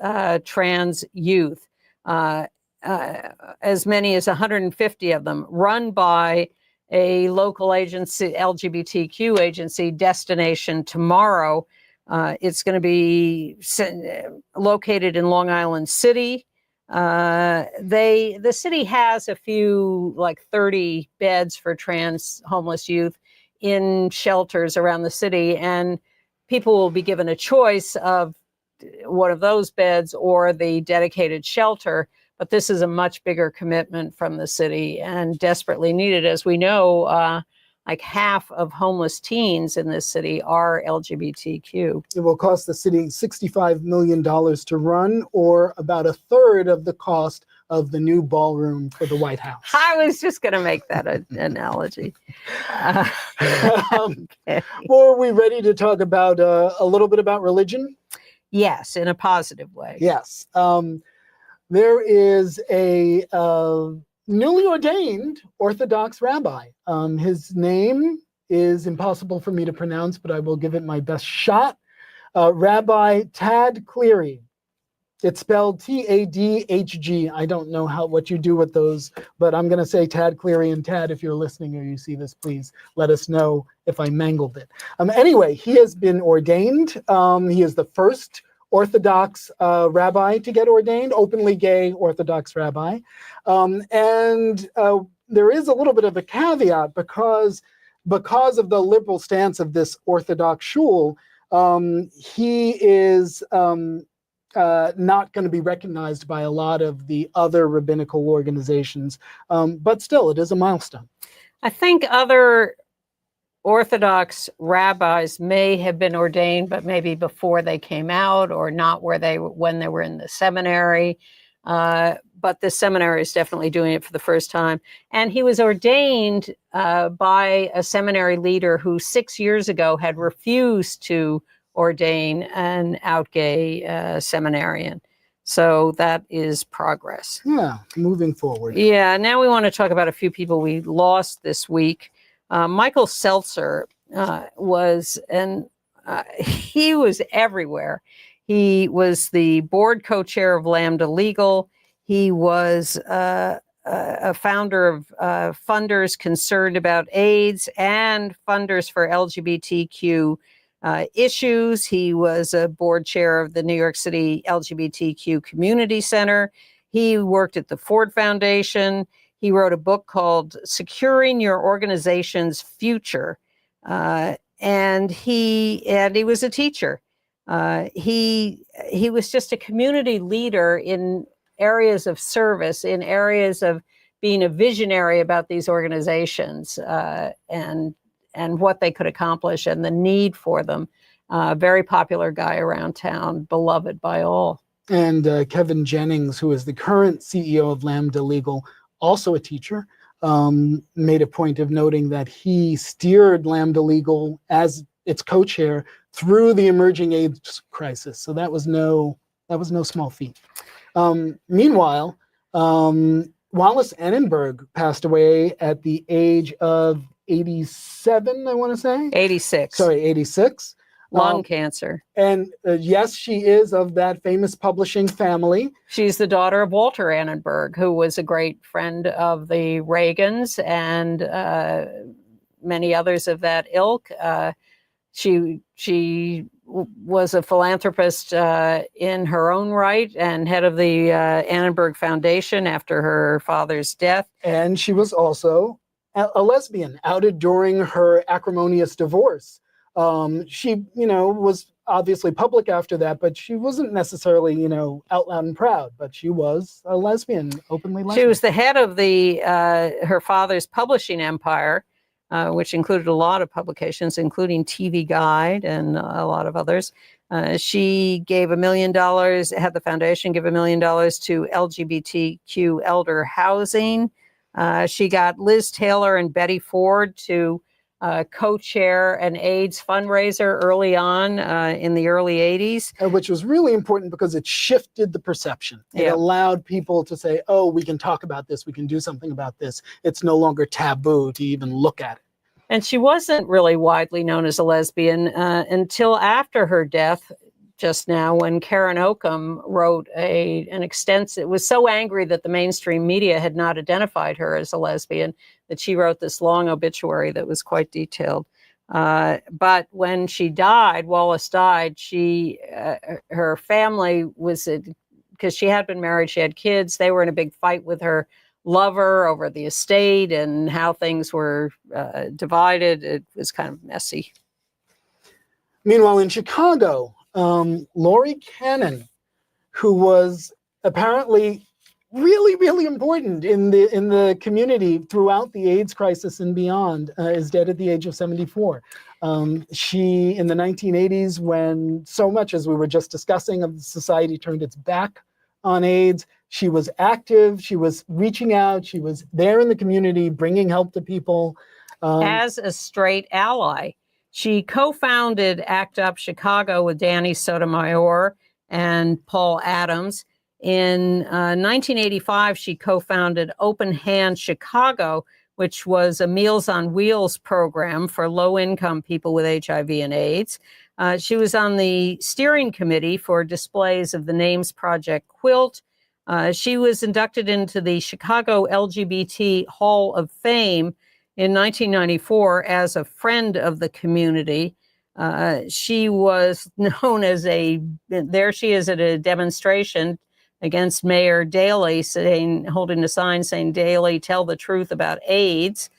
trans youth, as many as 150 of them, run by a local agency, LGBTQ agency, Destination Tomorrow. It's going to be located in Long Island City. The city has a few, like 30 beds for trans homeless youth in shelters around the city, and people will be given a choice of one of those beds or the dedicated shelter. But this is a much bigger commitment from the city and desperately needed. As we know, like half of homeless teens in this city are LGBTQ. It will cost the city $65 million to run, or about a third of the cost of the new ballroom for the White House. I was just going to make that an analogy. Okay. Well, are we ready to talk about a little bit about religion? Yes, in a positive way. Yes. There is a newly ordained Orthodox rabbi. His name is impossible for me to pronounce, but I will give it my best shot. Rabbi Tad Cleary. It's spelled Tadhg. I don't know what you do with those, but I'm going to say Tad Cleary. And Tad, if you're listening or you see this, please let us know if I mangled it. Anyway, he has been ordained. He is the first Orthodox rabbi to get ordained, openly gay Orthodox rabbi. And there is a little bit of a caveat because of the liberal stance of this Orthodox shul, he is not going to be recognized by a lot of the other rabbinical organizations. But still, it is a milestone. I think other Orthodox rabbis may have been ordained, but maybe before they came out, or not when they were in the seminary. But the seminary is definitely doing it for the first time. And he was ordained by a seminary leader who 6 years ago had refused to ordain an out gay seminarian. So that is progress. Yeah, moving forward. Yeah, now we want to talk about a few people we lost this week. Michael Seltzer he was everywhere. He was the board co-chair of Lambda Legal. He was a founder of funders concerned about AIDS and funders for LGBTQ issues. He was a board chair of the New York City LGBTQ Community Center. He worked at the Ford Foundation. He wrote a book called Securing Your Organization's Future. And he was a teacher. He was just a community leader in areas of service, in areas of being a visionary about these organizations and what they could accomplish and the need for them. Very popular guy around town, beloved by all. And Kevin Jennings, who is the current CEO of Lambda Legal, also a teacher, made a point of noting that he steered Lambda Legal as its co-chair through the emerging AIDS crisis. So that was no small feat. Meanwhile, Wallace Annenberg passed away at the age of 87, I want to say. 86. Sorry, 86. Lung cancer. And yes, she is of that famous publishing family. She's the daughter of Walter Annenberg, who was a great friend of the Reagans and many others of that ilk. She was a philanthropist in her own right and head of the Annenberg Foundation after her father's death. And she was also a lesbian, outed during her acrimonious divorce. She, was obviously public after that, but she wasn't necessarily, out loud and proud, but she was a lesbian, openly lesbian. She was the head of her father's publishing empire, which included a lot of publications, including TV Guide and a lot of others. She gave $1 million, had the foundation give $1 million to LGBTQ elder housing. She got Liz Taylor and Betty Ford to co-chair an AIDS fundraiser early on in the early 80s. Which was really important because it shifted the perception. It allowed people to say, oh, we can talk about this, we can do something about this. It's no longer taboo to even look at it. And she wasn't really widely known as a lesbian until after her death, just now, when Karen Oakham wrote an extensive, was so angry that the mainstream media had not identified her as a lesbian that she wrote this long obituary that was quite detailed. But when she died, Wallace died, her family was, because she had been married, she had kids, they were in a big fight with her lover over the estate and how things were divided. It was kind of messy. Meanwhile, in Chicago, Laurie Cannon, who was apparently really, really important in the community throughout the AIDS crisis and beyond, is dead at the age of 74. She, in the 1980s, when so much, as we were just discussing, of society turned its back on AIDS, she was active, she was reaching out, she was there in the community, bringing help to people. As a straight ally. She co-founded ACT UP Chicago with Danny Sotomayor and Paul Adams. In 1985, she co-founded Open Hand Chicago, which was a Meals on Wheels program for low-income people with HIV and AIDS. She was on the steering committee for displays of the Names Project quilt. She was inducted into the Chicago LGBT Hall of Fame in 1994 as a friend of the community. She was known as there she is at a demonstration against Mayor Daley, holding a sign saying, "Daley, tell the truth about AIDS."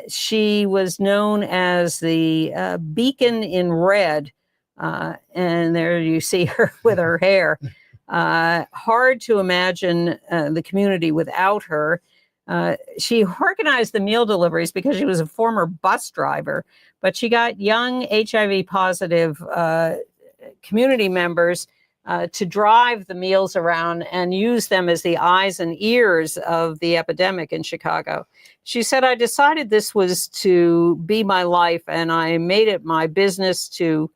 She was known as the Beacon in Red, and there you see her with her hair. Hard to imagine the community without her. She organized the meal deliveries because she was a former bus driver, but she got young HIV positive community members to drive the meals around and use them as the eyes and ears of the epidemic in Chicago. She said, "I decided this was to be my life, and I made it my business to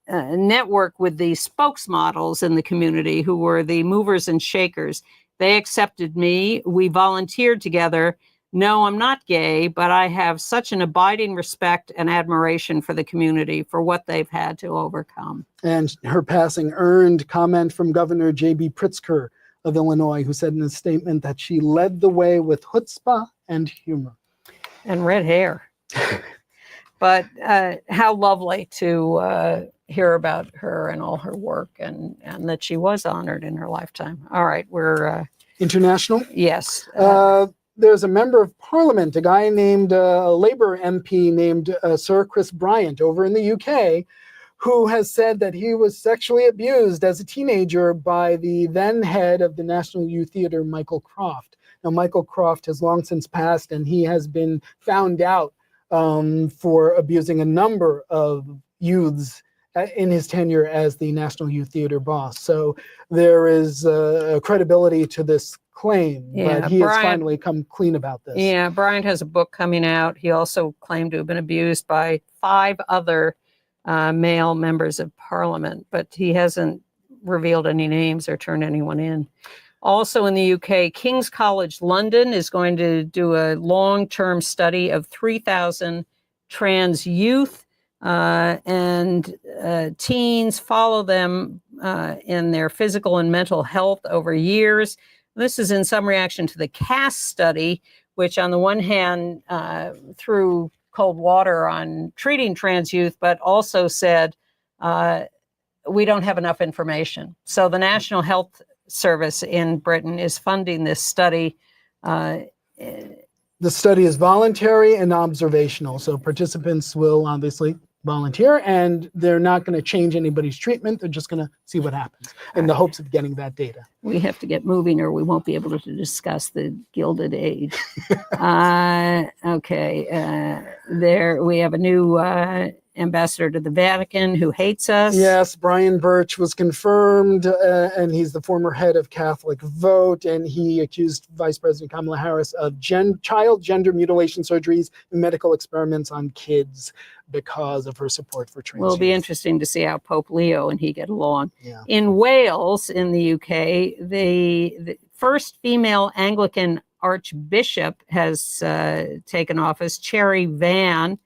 network with the spokesmodels in the community who were the movers and shakers. They accepted me. We volunteered together. No, I'm not gay, but I have such an abiding respect and admiration for the community for what they've had to overcome." And her passing earned comment from Governor J.B. Pritzker of Illinois, who said in a statement that she led the way with chutzpah and humor. And red hair. But how lovely to hear about her and all her work, and that she was honored in her lifetime. All right, we're... International? Yes. There's a member of parliament, a guy named, a Labour MP named Sir Chris Bryant over in the UK, who has said that he was sexually abused as a teenager by the then head of the National Youth Theatre, Michael Croft. Now, Michael Croft has long since passed, and he has been found out for abusing a number of youths in his tenure as the National Youth Theatre boss. So there is a credibility to this claim, but he has finally come clean about this. Yeah, Bryant has a book coming out. He also claimed to have been abused by 5 other male members of parliament, but he hasn't revealed any names or turned anyone in. Also in the UK, King's College London is going to do a long-term study of 3,000 trans youth and teens, follow them in their physical and mental health over years. This is in some reaction to the CAST study, which on the one hand threw cold water on treating trans youth, but also said we don't have enough information. So the National Health Service in Britain is funding this study. The study is voluntary and observational, so participants will obviously volunteer, and they're not going to change anybody's treatment. They're just going to see what happens in the hopes of getting that data. We have to get moving or we won't be able to discuss the Gilded Age. There we have a new ambassador to the Vatican who hates us. Yes, Brian Birch was confirmed, and he's the former head of Catholic Vote, and he accused Vice President Kamala Harris of child gender mutilation surgeries and medical experiments on kids because of her support for trans. Well, it'll be interesting to see how Pope Leo and he get along. Yeah. In Wales, in the UK, the first female Anglican archbishop has taken office, Cherry Van.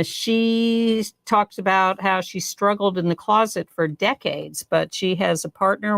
She talks about how she struggled in the closet for decades, but she has a partner,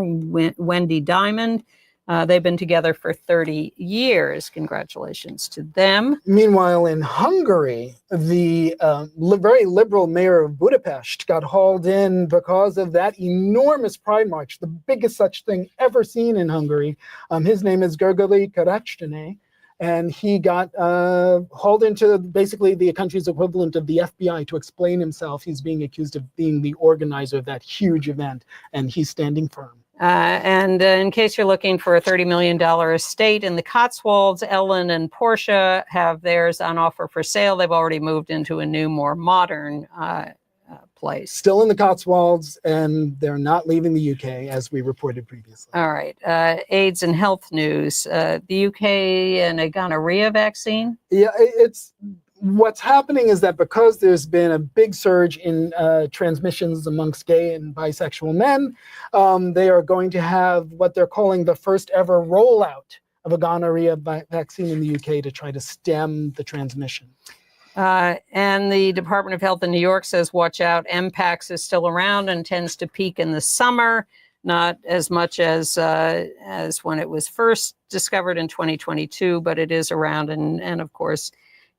Wendy Diamond. They've been together for 30 years. Congratulations to them. Meanwhile, in Hungary, the very liberal mayor of Budapest got hauled in because of that enormous pride march, the biggest such thing ever seen in Hungary. His name is Gergely Karácsony. and he got hauled into basically the country's equivalent of the FBI to explain himself. He's being accused of being the organizer of that huge event, and he's standing firm. And in case you're looking for a $30 million estate in the Cotswolds, Ellen and Portia have theirs on offer for sale. They've already moved into a new, more modern place. Still in the Cotswolds, and they're not leaving the UK, as we reported previously. All right. AIDS and health news. The UK and a gonorrhea vaccine? Yeah, it's what's happening is that because there's been a big surge in transmissions amongst gay and bisexual men, they are going to have what they're calling the first ever rollout of a gonorrhea vaccine in the UK to try to stem the transmission. And the Department of Health in New York says, watch out, Mpox is still around and tends to peak in the summer, not as much as when it was first discovered in 2022, but it is around. And of course,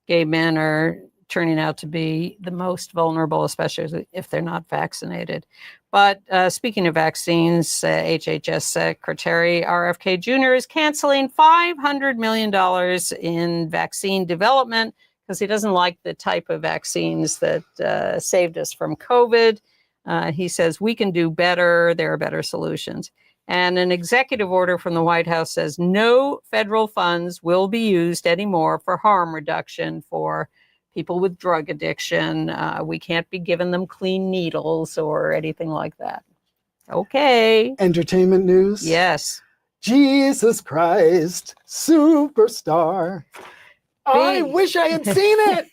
gay men are turning out to be the most vulnerable, especially if they're not vaccinated. But speaking of vaccines, HHS Secretary RFK Jr. is canceling $500 million in vaccine development because he doesn't like the type of vaccines that saved us from COVID. He says we can do better. There are better solutions. And an executive order from the White House says no federal funds will be used anymore for harm reduction for people with drug addiction. We can't be giving them clean needles or anything like that. Okay. Entertainment news? Yes. Jesus Christ, superstar. I wish I had seen it.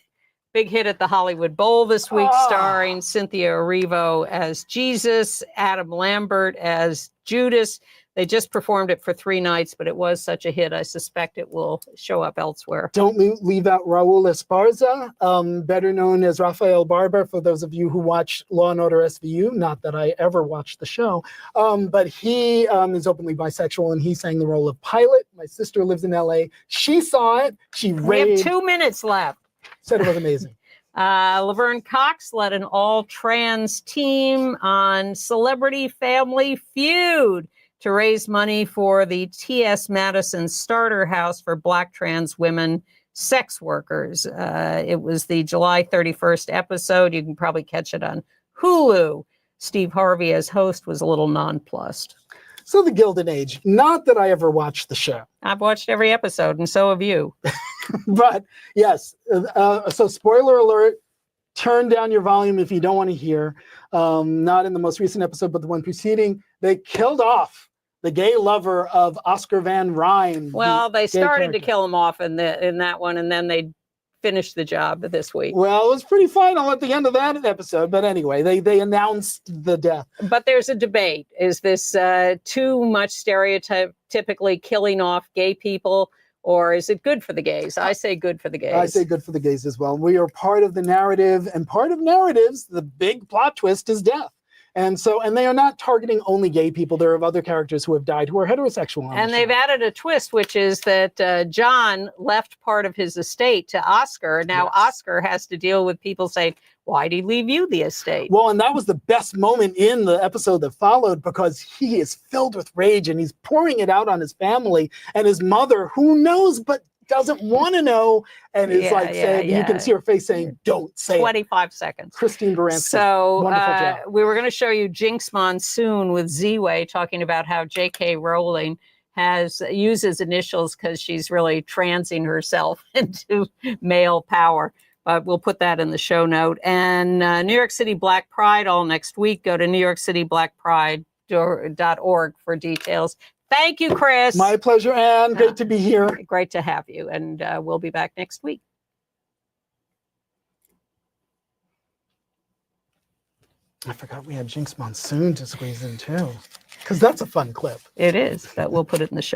Big hit at the Hollywood Bowl this week, starring Cynthia Erivo as Jesus, Adam Lambert as Judas. They just performed it for 3 nights, but it was such a hit, I suspect it will show up elsewhere. Don't leave out Raul Esparza, better known as Rafael Barber, for those of you who watch Law & Order SVU. Not that I ever watched the show, but he is openly bisexual, and he sang the role of Pilate. My sister lives in LA. She saw it. She raved. We have 2 minutes left. Said it was amazing. Laverne Cox led an all-trans team on Celebrity Family Feud to raise money for the T.S. Madison Starter House for Black trans women sex workers. It was the July 31st episode. You can probably catch it on Hulu. Steve Harvey as host was a little nonplussed. So the Gilded Age. Not that I ever watched the show. I've watched every episode, and so have you. But yes, so spoiler alert, turn down your volume if you don't want to hear. Not in the most recent episode, but the one preceding. They killed off the gay lover of Oscar Van Ryn. Well, they started to kill him off in that one, and then they finished the job this week. Well, it was pretty final at the end of that episode, but anyway, they announced the death. But there's a debate. Is this too much stereotypically killing off gay people, or is it good for the gays? I say good for the gays. I say good for the gays as well. We are part of the narrative, and part of narratives, the big plot twist is death. And they are not targeting only gay people. There are other characters who have died who are heterosexual. And they've added a twist, which is that John left part of his estate to Oscar. Now Oscar has to deal with people saying, why did he leave you the estate? Well, and that was the best moment in the episode that followed, because he is filled with rage and he's pouring it out on his family and his mother, who knows but doesn't want to know, and is saying, you can see her face saying, don't say 25 seconds. Christine Baranski. So wonderful job. We were going to show you Jinx Monsoon with Z-Way talking about how J.K. Rowling uses initials because she's really transing herself into male power. But we'll put that in the show note. And New York City Black Pride all next week. Go to newyorkcityblackpride.org for details. Thank you, Chris. My pleasure, Anne. Great to be here. Great to have you. And we'll be back next week. I forgot we had Jinx Monsoon to squeeze in, too. Because that's a fun clip. It is. But we'll put it in the show.